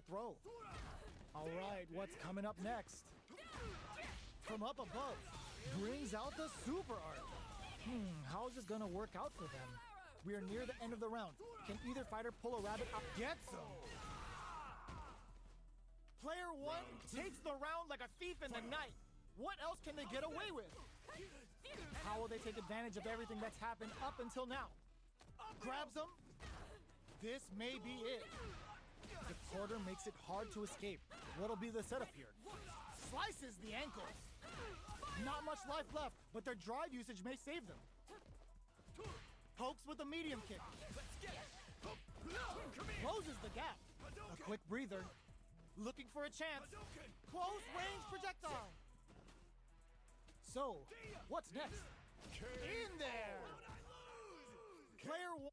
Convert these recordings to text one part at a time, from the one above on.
throw. All right, what's coming up next? From up above, brings out the super art. How is this gonna work out for them? We are near the end of the round. Can either fighter pull a rabbit out? Gets him! Player one takes the round like a thief in the night. What else can they get away with? How will they take advantage of everything that's happened up until now? Grabs him. This may be it. The quarter makes it hard to escape. What'll be the setup here? Slices the ankles. Not much life left, but their drive usage may save them. Pokes with a medium kick. Closes the gap. A quick breather. Looking for a chance. Close range projectile. So, what's next? In there! Player one.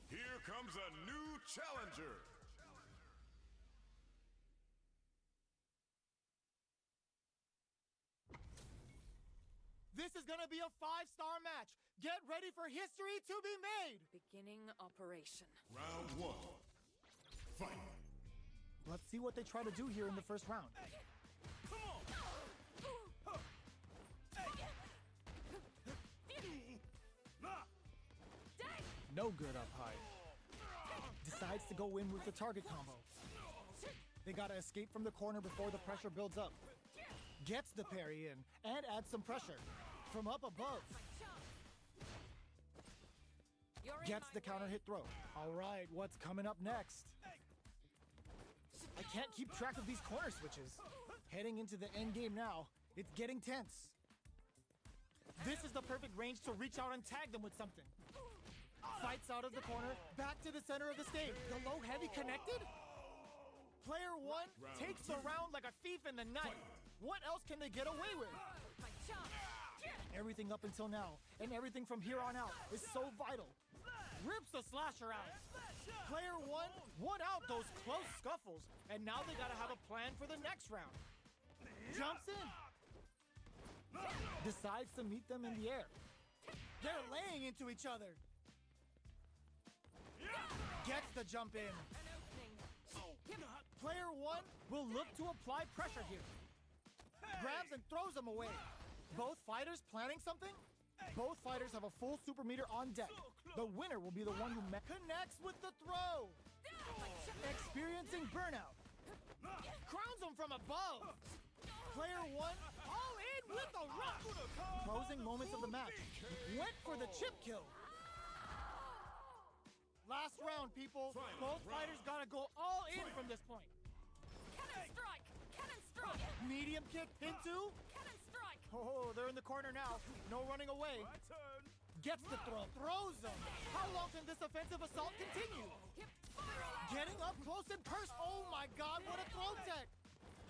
Here comes a new challenger. This is gonna be a 5-star match. Get ready for history to be made. Beginning operation. Round one. Fight. Let's see what they try to do here in the first round. Come on. No good up high. Decides to go in with the target combo. They gotta escape from the corner before the pressure builds up. Gets the parry in and adds some pressure. From up above. Gets the counter hit throw. All right, what's coming up next? I can't keep track of these corner switches. Heading into the end game now. It's getting tense. This is the perfect range to reach out and tag them with something. Fights out of the corner, back to the center of the stage. The low heavy connected? Player one takes the round like a thief in the night. What else can they get away with? Everything up until now, and everything from here on out, is so vital. Rips the slasher out. Player one won out those close scuffles, and now they gotta have a plan for the next round. Jumps in. Decides to meet them in the air. They're laying into each other. Gets the jump in. Player one will look to apply pressure here. Grabs and throws him away. Both fighters planning something? Both fighters have a full super meter on deck. The winner will be the one who connects with the throw. Experiencing burnout. Crowns him from above. Player one all in with the rush. Closing moments of the match. Went for the chip kill. Last round, people. Both fighters gotta go all in from this point. Cannon strike! Cannon strike! Medium kick into. Cannon strike! Oh, they're in the corner now. No running away. My turn. Gets the throw. Throws them. How long can this offensive assault continue? Getting up close and personal. Oh my God, what a throw tech.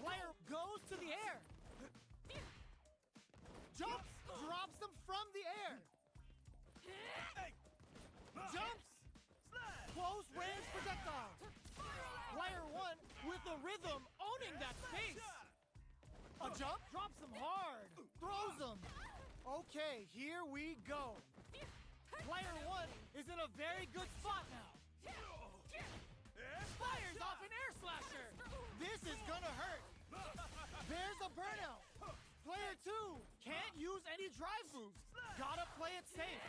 Player goes to the air. Jumps. Drops them from the air. Jumps. Close range projectile. Player one with the rhythm owning that space. A jump drops him hard. Throws him. Okay, here we go. Player one is in a very good spot now. Fires off an air slasher. This is gonna hurt. There's a burnout. Player two can't use any drive moves. Gotta play it safe.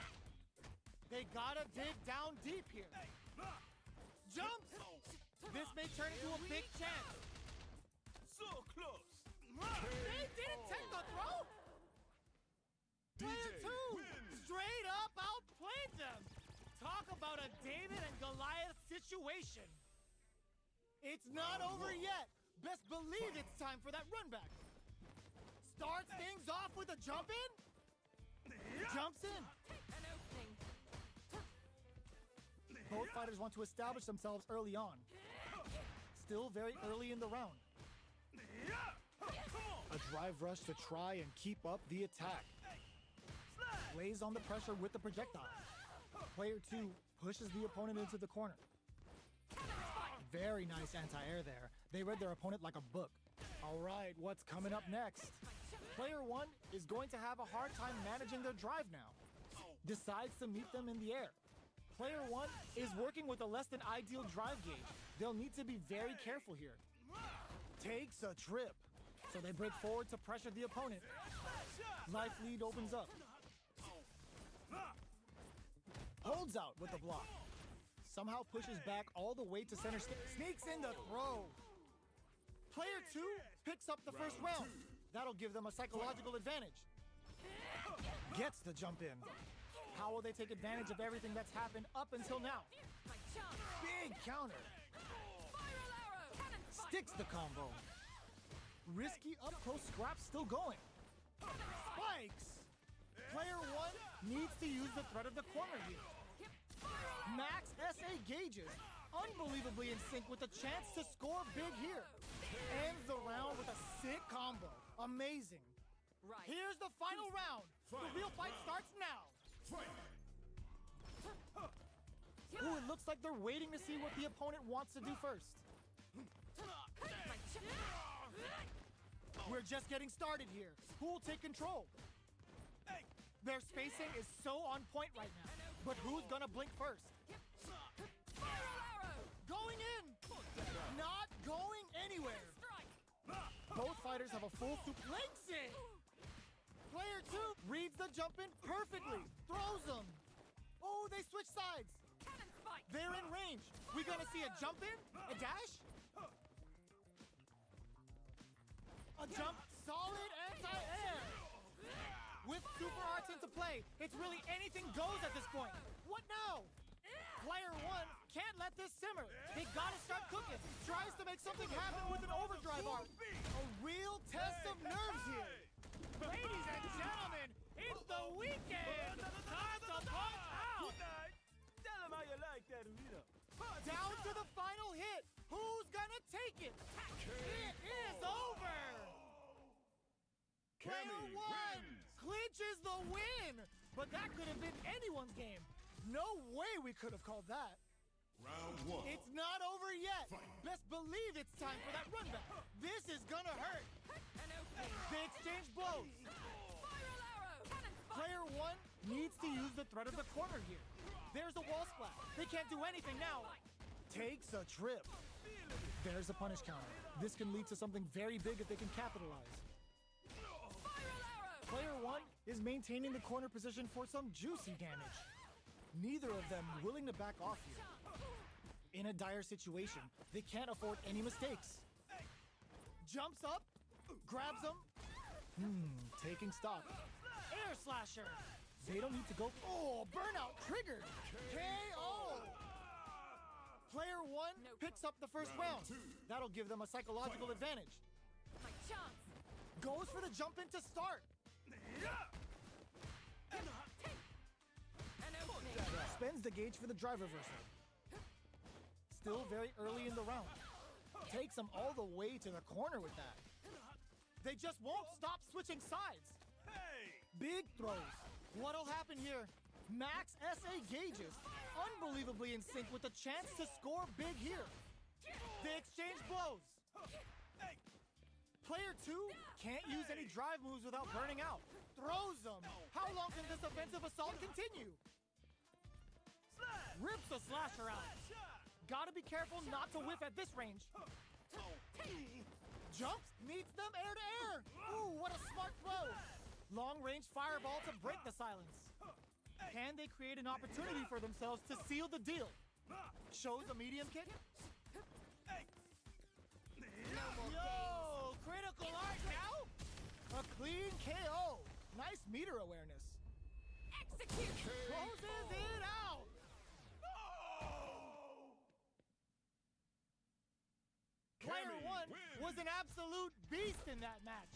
They gotta dig down deep here. Jumps! This may turn into a big chance. So close. They didn't take the throw! Player two straight up outplayed them. Talk about a David and Goliath situation. It's not over yet. Best believe it's time for that run back. Starts things off with a jump in. Jumps in. An opening. Both fighters want to establish themselves early on. Still very early in the round. A drive rush to try and keep up the attack. Lays on the pressure with the projectile. Player two pushes the opponent into the corner. Very nice anti-air there. They read their opponent like a book. All right, what's coming up next? Player 1 is going to have a hard time managing their drive now. Decides to meet them in the air. Player 1 is working with a less than ideal drive gauge. They'll need to be very careful here. Takes a trip. So they break forward to pressure the opponent. Life lead opens up. Holds out with the block. Somehow pushes back all the way to center. Sneaks in the throw. Player 2 picks up the first round. That'll give them a psychological advantage. Gets the jump in. How will they take advantage of everything that's happened up until now? Big counter. Sticks the combo. Risky up-close scrap still going. Spikes! Player 1 needs to use the threat of the corner here. Max SA gauges. Unbelievably in sync with a chance to score big here. Ends the round with a sick combo. Amazing. Right. Here's the final round. The real fight starts now. Ooh, it looks like they're waiting to see what the opponent wants to do first. We're just getting started here. Who will take control? Their spacing is so on point right now. But who's gonna blink first? Going in! Not going anywhere. Both fighters have a full soup. Links it! Player 2 reads the jump in perfectly. Throws them. Oh, they switch sides. They're in range. We gonna see a jump in? A dash? A jump, solid anti-air. With super arts into play, it's really anything goes at this point. What now? Player 1 can't let this simmer. They gotta start cooking. Tries to make something happen with an overdrive art. A real test of nerves here. Ladies and gentlemen, it's the weekend. Time to punch out. Tell him how you like that, Rita. Down to the final hit. Who's gonna take it? It is over. Player Kenny 1 wins. clinches the win. But that could have been anyone's game. No way we could have called that. Round 1. It's not over yet. Best believe it's time for that run back. This is gonna hurt. They exchange blows. Player 1 needs to use the threat of the corner here. There's a wall splat. They can't do anything now. Takes a trip. There's a punish counter. This can lead to something very big if they can capitalize. Player 1 is maintaining the corner position for some juicy damage. Neither of them willing to back off here. In a dire situation, they can't afford any mistakes. Jumps up, grabs him. Taking stock. Air slasher. They don't need to go. Oh, burnout triggered. KO. Player 1 picks up the first round. That'll give them a psychological advantage. Goes for the jump in to start. Spends the gauge for the drive reversal. Still very early in the round. Takes them all the way to the corner with that. They just won't stop switching sides. Big throws. What'll happen here? Max SA gauges. Unbelievably in sync with a chance to score big here. They exchange blows. Player 2 can't use any drive moves without burning out. Throws them. How long can this offensive assault continue? Rips the slasher out. Gotta be careful not to whiff at this range. Jumps, meets them air to air. Ooh, what a smart throw. Long-range fireball to break the silence. Can they create an opportunity for themselves to seal the deal? Shows a medium kick. Yo, critical art now? A clean KO. Nice meter awareness. Execute! Closes it out. Player Kenny 1 wins. was an absolute beast in that match.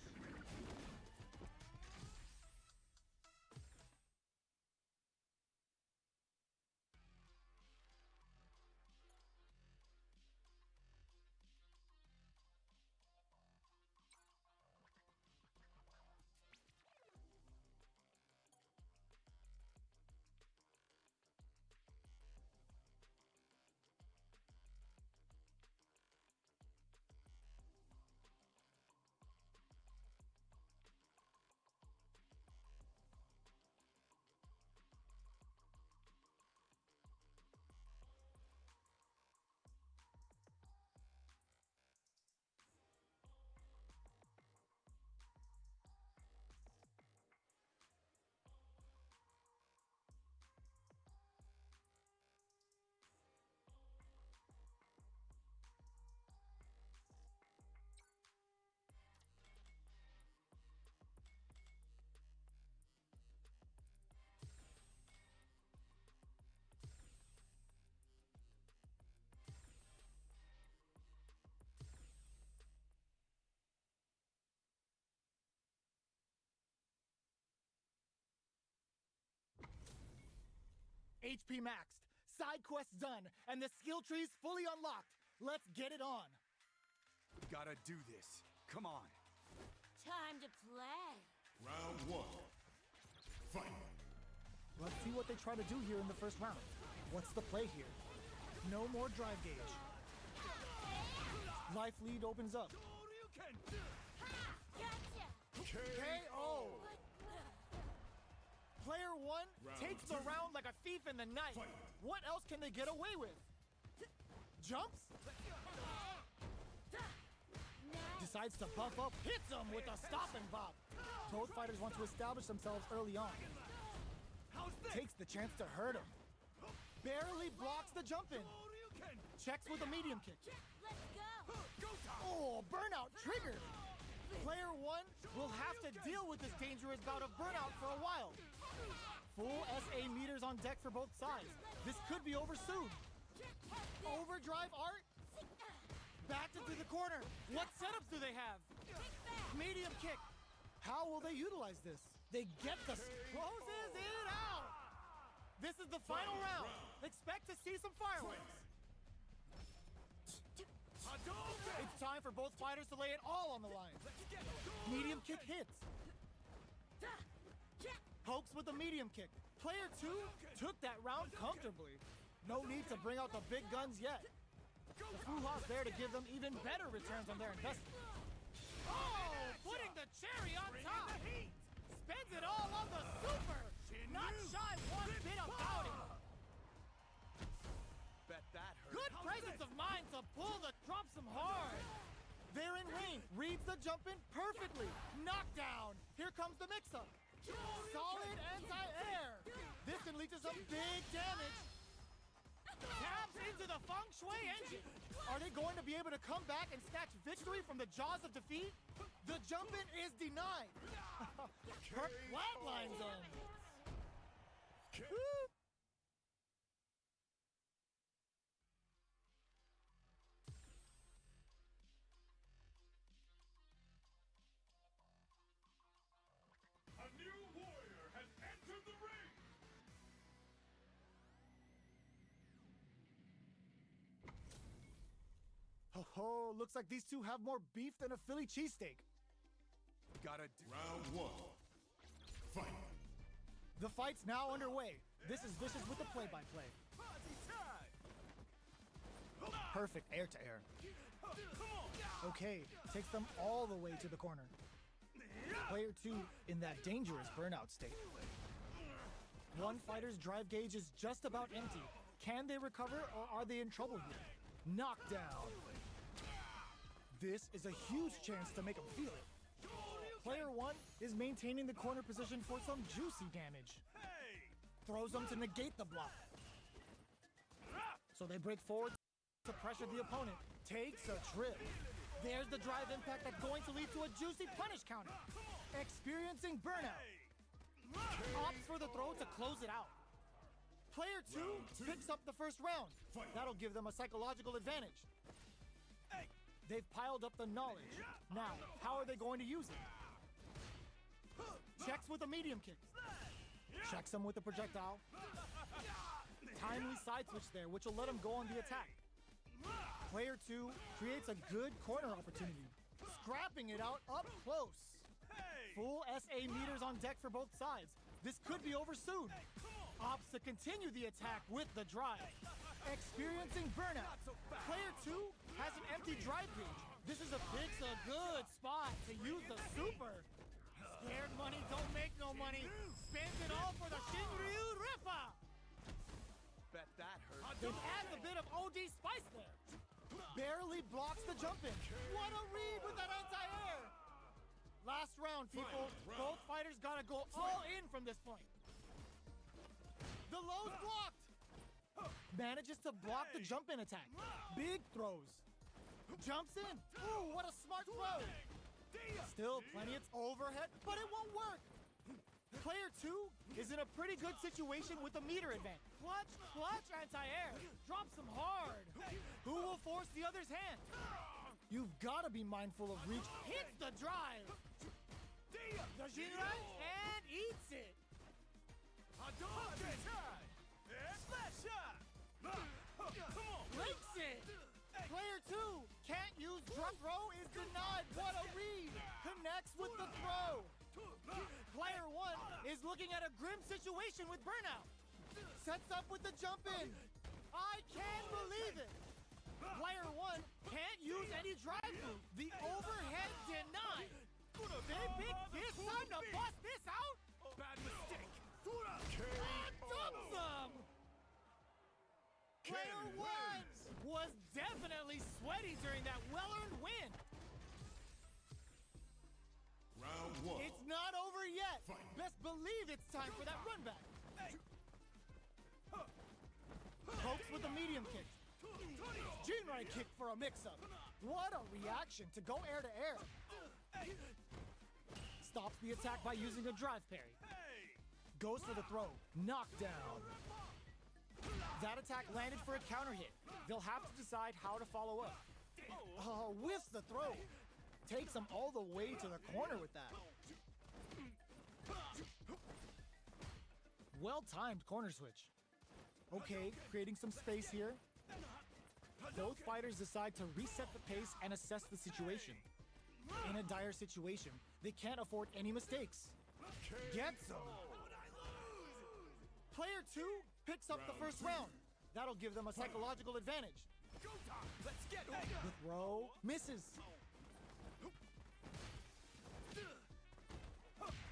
HP maxed, side quests done, and the skill tree's fully unlocked. Let's get it on. Gotta do this. Come on. Time to play. Round one. Fight. Let's see what they try to do here in the first round. What's the play here? No more drive gauge. Life lead opens up. Gotcha. KO! Player one Round takes the two. round like a thief in the night. Fight. What else can they get away with? Jumps? Decides to buff up, hits him with a stop and bop. Both fighters want to establish themselves early on. Takes the chance to hurt him. Barely blocks the jump in. Checks with a medium kick. Let's go. Oh, burnout triggered. Player one will have to deal with this dangerous bout of burnout for a while. Full SA meters on deck for both sides. This could be over soon. Overdrive art? Backed into the corner. What setups do they have? Medium kick. How will they utilize this? They get the closes it out. This is the final round. Expect to see some fireworks. It's time for both fighters to lay it all on the line. Medium kick hits. Pokes with a medium kick. Player two took that round comfortably. No need to bring out the big guns yet. The Fuha's there to give them even better returns on their investment. Oh, putting the cherry on top. Spends it all on the super. Not shy one bit about it. Bet that hurt. Good presence of mind to pull the drops them hard. They're in range. Reads the jump in perfectly. Knockdown. Here comes the mix-up. Solid anti-air. This can lead to some big damage. Taps into the feng shui engine. Are they going to be able to come back and snatch victory from the jaws of defeat? The jump in is denied. Kirk flatlines them. Woo. A new warrior has entered the ring. Oh, looks like these two have more beef than a Philly cheesesteak. Gotta do. Round one. Fight. The fight's now underway. This is Vicious with the play-by-play. Perfect air-to-air. Okay, takes them all the way to the corner. Player two in that dangerous burnout state. One fighter's drive gauge is just about empty. Can they recover or are they in trouble here? Knockdown. This is a huge chance to make them feel it. Player one is maintaining the corner position for some juicy damage. Throws them to negate the block. So they break forward to pressure the opponent. Takes a trip. There's the drive impact that's going to lead to a juicy punish counter. Experiencing burnout. Opts for the throw to close it out. Player two picks up the first round. That'll give them a psychological advantage. They've piled up the knowledge. Now, how are they going to use it? Checks with a medium kick. Checks him with a projectile. Timely side switch there, which will let him go on the attack. Player two creates a good corner opportunity, scrapping it out up close. Full SA meters on deck for both sides. This could be over soon. Opts to continue the attack with the drive. Experiencing burnout. Player two has an empty drive gauge. This is a good spot to use the super. Scared money don't make no money. Spends it all for the Shinryu Rippa. Bet that hurt. It adds a bit of OD spice there. Barely blocks the jump in. What a read with that anti-air. Last round, people. Both fighters gotta go all in from this point. The low's blocked. Manages to block the jump in attack. Big throws. Jumps in. Ooh, what a smart throw. Still plenty of overhead, but it won't work. Player two is in a pretty good situation with a meter advantage. Clutch anti-air. Drops him hard. Who will force the other's hand? You've got to be mindful of reach. Hits the drive. The Jinrai and eats it. 2 can't use drop throw, is denied. What a read! Connects with the throw. Player 1 is looking at a grim situation with burnout. Sets up with the jump in. I can't believe it. Player 1 can't use any drive through. The overhead denied. Big this time to bust this out. Bad mistake. Dumps them. Player 1 was definitely sweaty during that well-earned win. Round 1. It's not over yet. Best believe it's time for that run back. Pokes with a medium kick. Jinrai kick for a mix-up. What a reaction to go air to air. Stops the attack by using a drive parry. Goes for the throw. Knockdown. That attack landed for a counter hit. They'll have to decide how to follow up. Whiffs the throw. Takes him all the way to the corner with that. Well-timed corner switch. Okay, creating some space here. Both fighters decide to reset the pace and assess the situation. In a dire situation, they can't afford any mistakes. Gets him. Player 2 picks up the first round. That'll give them a psychological advantage. Let's get The throw misses.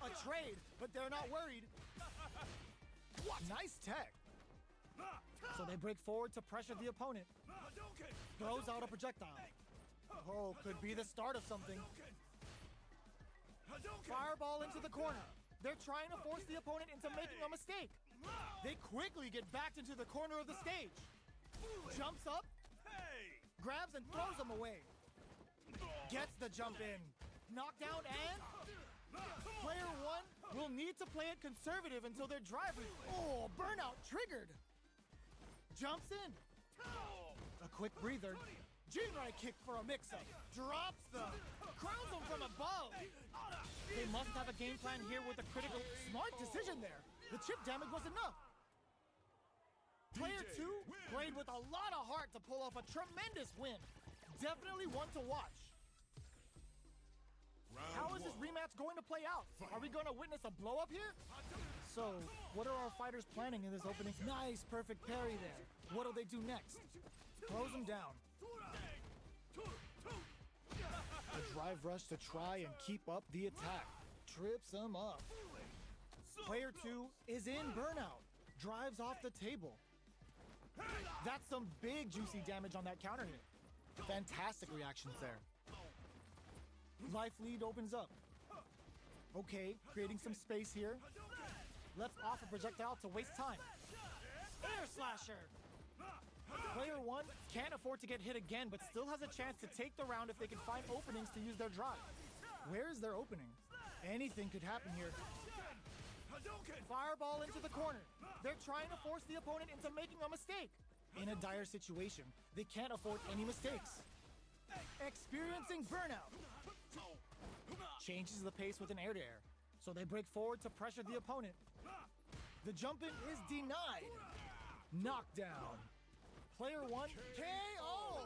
A trade, but they're not worried. Nice tech. So they break forward to pressure the opponent. Throws out a projectile. Oh, could be the start of something. Fireball into the corner. They're trying to force the opponent into making a mistake. They quickly get backed into the corner of the stage. Jumps up, grabs and throws him away. Gets the jump in. Knockdown and... Player 1 will need to play it conservative until their driver... Oh, burnout triggered. Jumps in. A quick breather. Jinrai kick for a mix-up. Drops them. Crowns them from above. They must have a game plan here with a critical... Smart decision there. The chip damage was enough. Player 2 played with a lot of heart to pull off a tremendous win. Definitely one to watch. How is this rematch going to play out? Are we going to witness a blow-up here? So, what are our fighters planning in this opening? Nice, perfect parry there. What'll they do next? Throws him down. A drive rush to try and keep up the attack. Trips him up. Player 2 is in burnout. Drives off the table. That's some big juicy damage on that counter hit. Fantastic reactions there. Life lead opens up. Okay, creating some space here. Left off a projectile to waste time. Air slasher! Player 1 can't afford to get hit again, but still has a chance to take the round if they can find openings to use their drive. Where is their opening? Anything could happen here. Fireball into the corner. They're trying to force the opponent into making a mistake. In a dire situation, they can't afford any mistakes. Experiencing burnout. Changes the pace with an air-to-air, so they break forward to pressure the opponent. The jump-in is denied. Knockdown. Player 1 KO.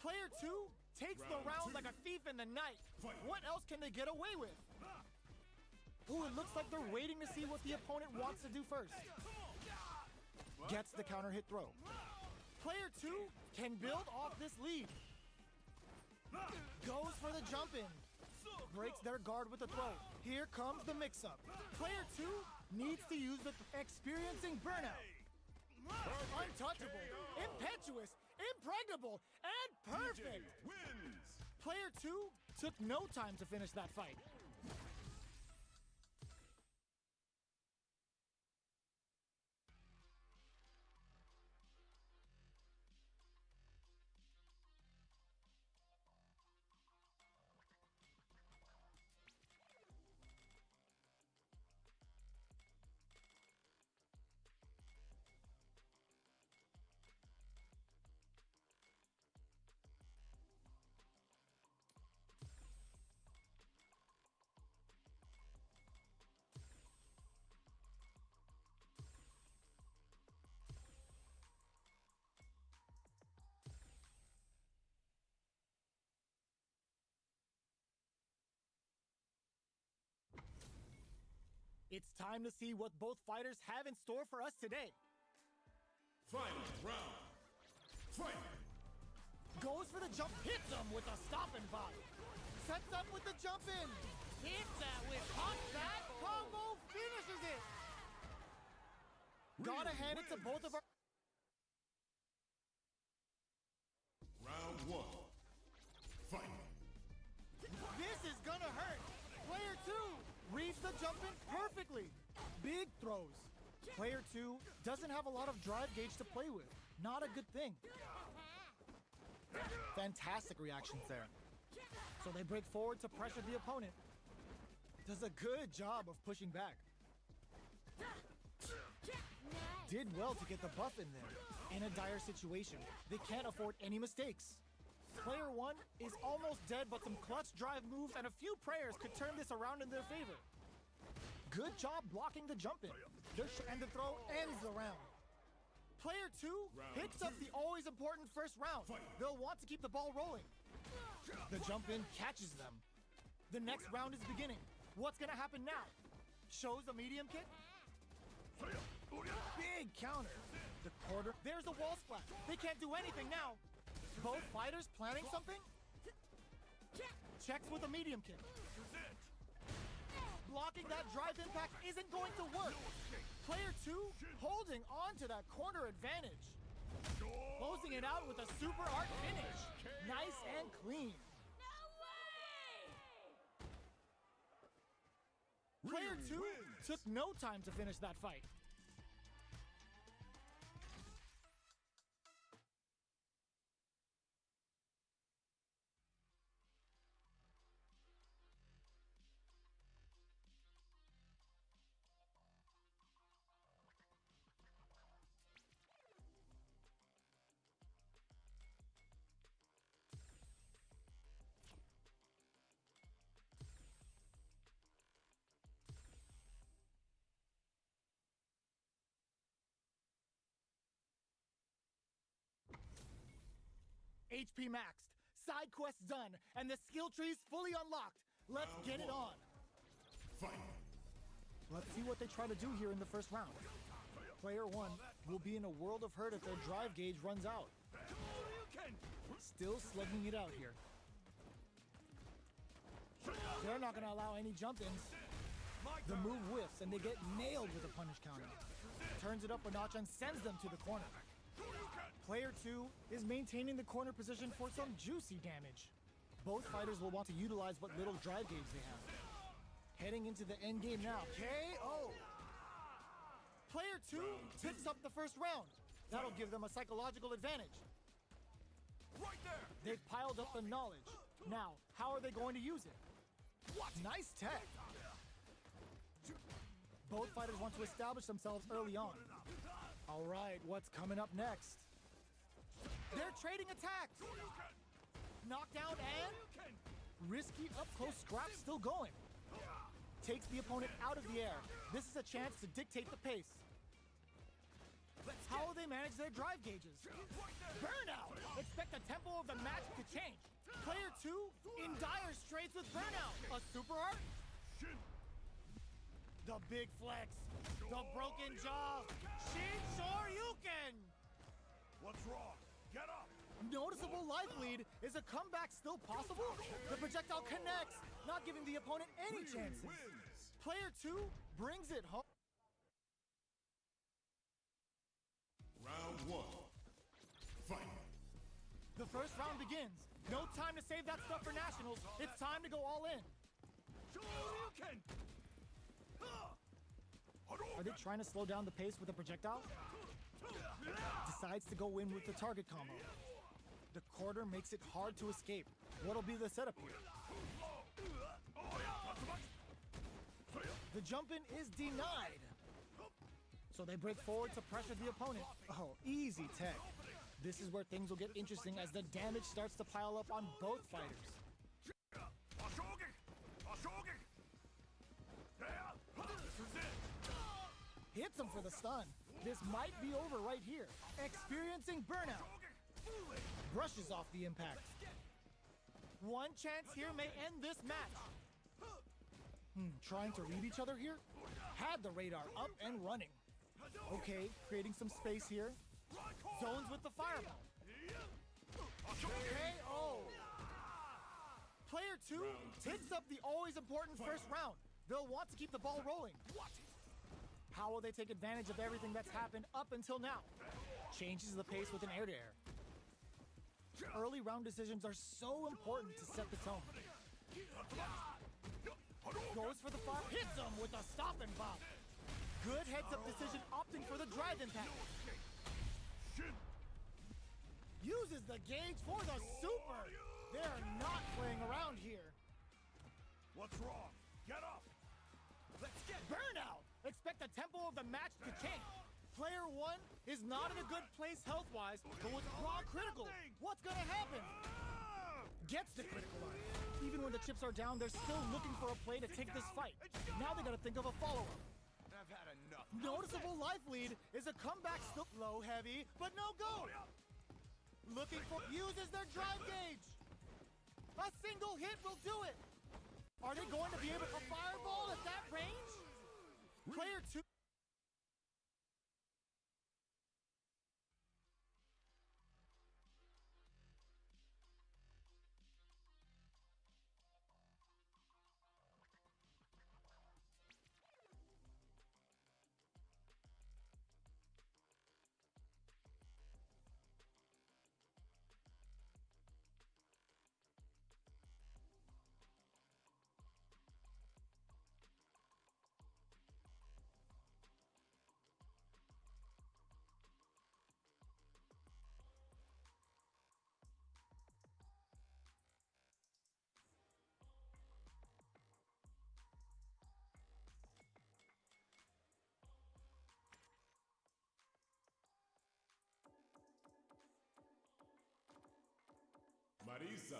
Player 2 takes the round like a thief in the night. What else can they get away with? Ooh, it looks like they're waiting to see what the opponent wants to do first. Gets the counter hit throw. Player 2 can build off this lead. Goes for the jump in. Breaks their guard with a throw. Here comes the mix-up. Player 2 needs to use the experiencing burnout. Untouchable, impetuous, impregnable, and perfect. Wins. Player 2 took no time to finish that fight. It's time to see what both fighters have in store for us today. Final round. Fight! Goes for the jump, hits him with a stopping body. Sets up with the jump in. Hits that with hot back combo, finishes it. Gotta hand it to both of our... Round one. Fight! This is gonna hurt. Player 2 reads the jump in perfectly. Big throws. Player 2 doesn't have a lot of drive gauge to play with. Not a good thing. Fantastic reactions there. So they break forward to pressure the opponent. Does a good job of pushing back. Did well to get the buff in there. In a dire situation, they can't afford any mistakes. Player 1 is almost dead, but some clutch drive moves and a few prayers could turn this around in their favor. Good job blocking the jump in. And the throw ends the round. Player 2 picks up the always important first round. They'll want to keep the ball rolling. The jump in catches them. The next round is beginning. What's gonna happen now? Shows a medium kick. Big counter. The quarter. There's a wall splat. They can't do anything now. Both fighters planning something? Checks with a medium kick. Blocking that drive impact isn't going to work. Player 2 holding on to that corner advantage. Closing it out with a super art finish. Nice and clean. No way! Player 2 took no time to finish that fight. HP maxed, side quests done, and the skill tree's fully unlocked. Let's get it on. Fight! Let's see what they try to do here in the first round. Player 1 will be in a world of hurt if their drive gauge runs out. Still slugging it out here. They're not gonna allow any jump-ins. The move whiffs and they get nailed with a punish counter. Turns it up a notch and sends them to the corner. Player 2 is maintaining the corner position for some juicy damage. Both fighters will want to utilize what little drive gauge they have. Heading into the end game now. KO! Player 2 picks up the first round. That'll give them a psychological advantage. Right there! They've piled up the knowledge. Now, how are they going to use it? What? Nice tech! Both fighters want to establish themselves early on. All right, what's coming up next? They're trading attacks! Knockdown and... risky up-close scrap still going. Takes the opponent out of the air. This is a chance to dictate the pace. How will they manage their drive gauges? Burnout! Expect the tempo of the match to change. Player 2 in dire straits with Burnout. A super art? The big flex. The broken jaw. Shin Shoryuken! What's wrong? Get up! Noticeable life lead. Is a comeback still possible? The projectile connects, not giving the opponent any chances. Player 2 brings it home. Round one. Fight! The first round begins. No time to save that stuff for nationals. It's time to go all in. Are they trying to slow down the pace with a projectile? Decides to go in with the target combo. The quarter makes it hard to escape. What'll be the setup here? The jump in is denied. So they break forward to pressure the opponent. Oh, easy tech. This is where things will get interesting as the damage starts to pile up on both fighters. Hits him for the stun. This might be over right here. Experiencing burnout. Brushes off the impact. One chance here may end this match. Trying to read each other here? Had the radar up and running. Okay, creating some space here. Zones with the fireball. KO! Player 2 picks up the always important first round. They'll want to keep the ball rolling. How will they take advantage of everything that's happened up until now? Changes the pace with an air-to-air. Early round decisions are so important to set the tone. Goes for the fire, hits him with a stop and pop. Good heads-up decision, opting for the drive impact. Uses the gauge for the super. They're not playing around here. What's wrong? Get up! Let's get Burnout! Expect the tempo of the match to change. Player 1 is not in a good place health-wise, but with raw critical, what's gonna happen? Gets the critical line. Even when the chips are down, they're still looking for a play to take this fight. Now they gotta think of a follow-up. I've had enough. Noticeable life lead is a comeback still low heavy, but no go. Looking for uses their drive gauge. A single hit will do it. Are they going to be able to fireball at that range? Player 2. Marisa.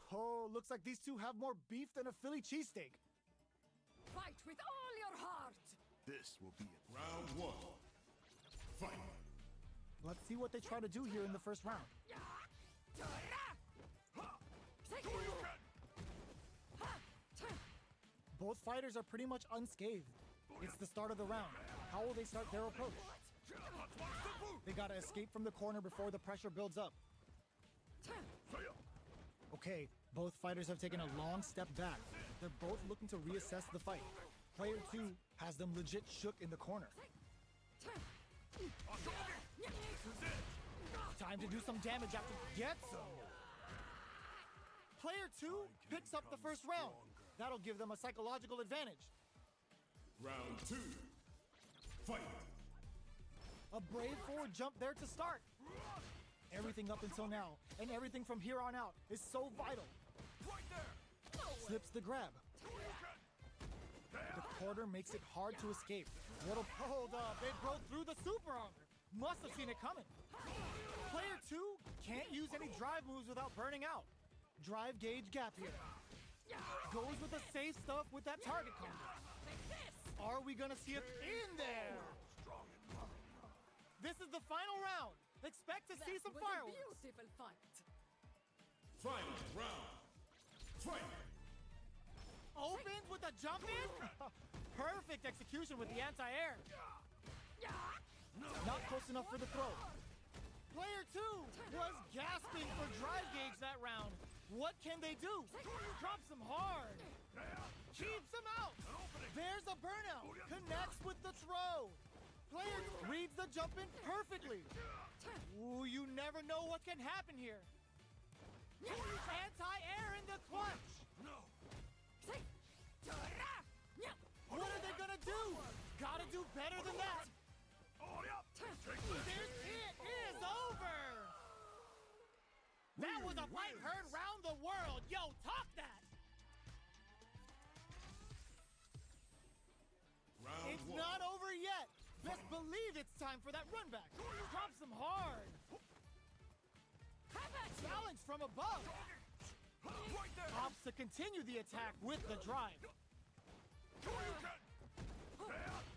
Ho, looks like these two have more beef than a Philly cheesesteak. Fight with all your heart! This will be it. Round 1. Fight. Let's see what they try to do here in the first round. Both fighters are pretty much unscathed. It's the start of the round. How will they start their approach? They gotta escape from the corner before the pressure builds up. Okay, both fighters have taken a long step back. They're both looking to reassess the fight. Player 2 has them legit shook in the corner. Time to do some damage after gets him. Player 2 picks up the first round. That'll give them a psychological advantage. Round 2. Fight. A brave forward jump there to start. Everything up until now, and everything from here on out, is so vital. Right there! Slips the grab. The quarter makes it hard to escape. Hold up, they broke through the super armor. Must have seen it coming. Player 2 can't use any drive moves without burning out. Drive gauge gap here. Goes with the safe stuff with that target combo. Are we gonna see it in there? This is the final round. Expect to see some fireworks. Beautiful fight. Final round. Fight. Opens with a jump in. Perfect execution with the anti-air. Not close enough for the throw. Player 2 was gasping for drive gauge that round. What can they do? Drops him hard. Keeps him out. There's a burnout. Connects with the throw. Player reads the jump in perfectly. Ooh, you never know what can happen here. Anti-air in the clutch. What are they gonna do? Gotta do better than that. It is over. That was a fight heard round the world. Yo, talk that. Round It's 1. not over yet. Best believe it's time for that run back. Drops him hard. from above. Right there! Opts to continue the attack with the drive.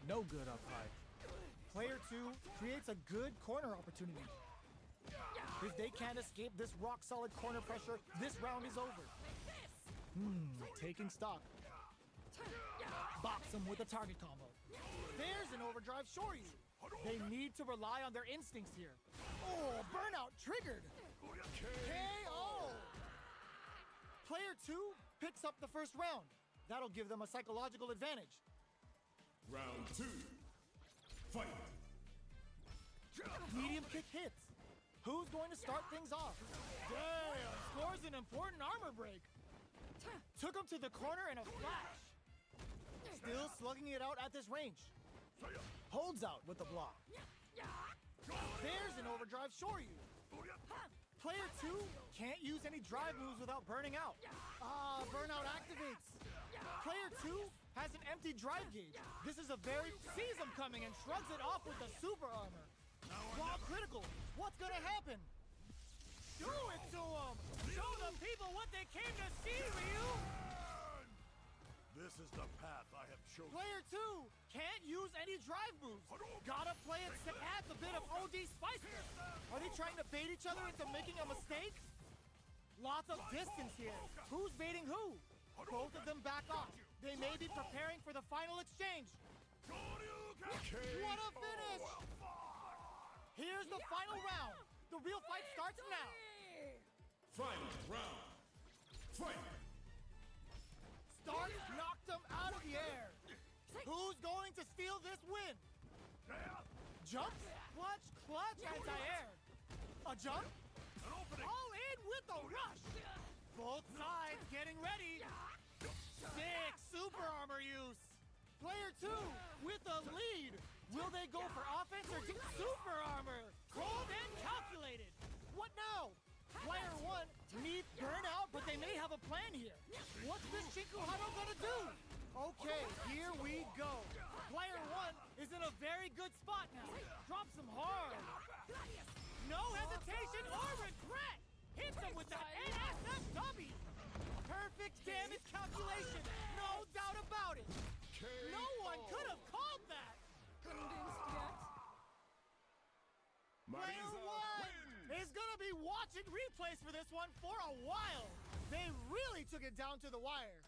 No good up high. Player 2 creates a good corner opportunity. If they can't escape this rock-solid corner pressure, this round is over. Taking stock. Box them with a target combo. There's an overdrive Shoryu. They need to rely on their instincts here. Oh, burnout triggered. KO! Player 2 picks up the first round. That'll give them a psychological advantage. Round 2. Fight. Medium kick hits. Who's going to start things off? Damn, scores an important armor break. Took him to the corner in a flash. Still slugging it out at this range. Holds out with the block. There's an overdrive Shoryu. Player 2 can't use any drive moves without burning out. Burnout activates. Player 2 has an empty drive gauge. This is sees him coming and shrugs it off with the super armor. While critical, what's gonna happen? Do it to him! Show the people what they came to see, Ryu! This is the path I have chosen. Player 2 can't use any drive moves. Gotta play it to add a bit of OD spice. Are they trying to bait each other into making a mistake? Lots of distance here. Who's baiting who? Both of them back off. They may be preparing for the final exchange. What a finish! Here's the final round. The real fight starts now. Final round. Fight. Stark knocked him out of the air. Who's going to steal this win? Jump, clutch, anti-air. A jump? All in with the rush. Both sides getting ready. Sick super armor use. Player 2 with the lead. Will they go for offense or do super armor? Cold and calculated. What now? Player 1 needs burnout, but they may have a plan here. What's this Shinku Hado gonna do? Okay, here we go. Player 1 is in a very good spot now. Drops him hard. No hesitation or regret. Hits him with that NSFW. Perfect damage calculation. No doubt about it. No one could have called that. Convinced yet? Player 1 is gonna be watching replays for this one for a while. They really took it down to the wire.